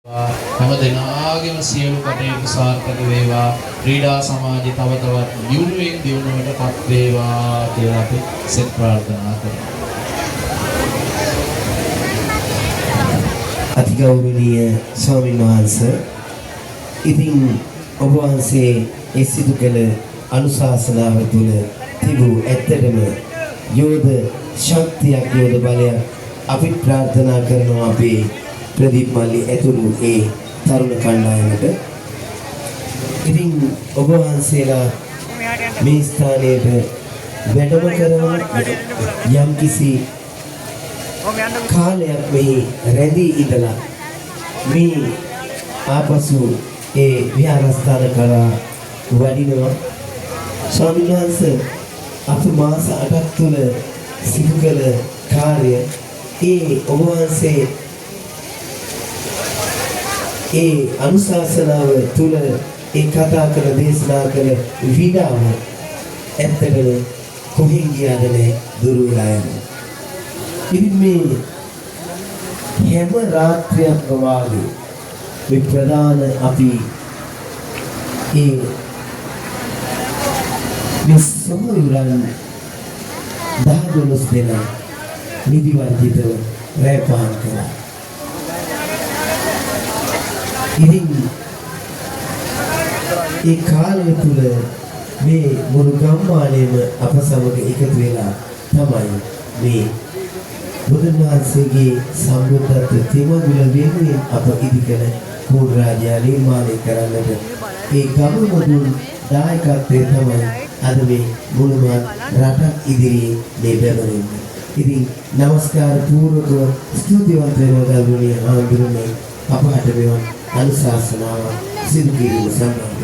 හැම දිනාගේම සියලු කටයුතු සාර්ථක වේවා. ක්‍රීඩා සමාජය තව තවත් දියුණුවෙන් දියුණුවටපත් වේවා කියලා අපි සෙත් ප්‍රාර්ථනා කරමු. අතිගෞරවනීය ස්වාමීන් වහන්සේ, ඉතින් ඔබ වහන්සේ ඒ සිදු කළ අනුශාසනාව තුළ තිබූ ඇත්තටම යෝධ ශක්තියක්, යෝධ බලයක් අපි ප්‍රාර්ථනා කරනවා අපේ ප්‍රදීප් මල්ලි ඇතුළු ඒ තරුණ කණ්ඩායමට. ඉතින් ඔබ වහන්සේලා මේ ස්ථානයට වැඩම කරන යම්කිසි කාලයක් මෙහි රැඳී ඉඳලා මේ ආපසු ඒ විහාරස්ථාන කරා වඩිනවා. ස්වාමීන් වහන්සේ, අපි මාස 8ක් තුළ සිදු කළ කාර්ය ඒ ඔබ වහන්සේ ඒ අනුශාසනාව තුළ ඒ කතා කළ දේශනා කළ විඩාව ඇත්තටම කොහෙන් ගියාද නැහැ, දුර වෙලා යනවා. ඉතින් මේ හැම රාත්‍රියක්ම වාගේ මේ ප්‍රධාන අපි ඒ විශ්වයුරන් 10-12 දෙනා නිදි වර්ජිතව රැ පහන් කළා. ඉතින් ඒ කාලය තුල මේ මුළු ගම්මානයම අප සමග එකතු වෙලා තමයි මේ බුදුන් වහන්සේගේ සම්බුද්ධත්ව තෙමගුල වෙනුවෙන් අප ඉදිකර කෝඩ රාජ්‍ය නිර්මාණය කරන්නට ඒ ගමමුදුන් දායකත්වයේ තමයි අද මේ මුළුමහත් රටක් ඉදිරියේ මේ බැවරෙන්නේ. ඉතින් නමස්කාර පූර්වක ස්තුතිවන්ත වෙනවා ගෞරවනීය ආන්දරනේ අපහට මෙවන් අනුශාසනාව සිදු කිරීම සම්බන්ධව.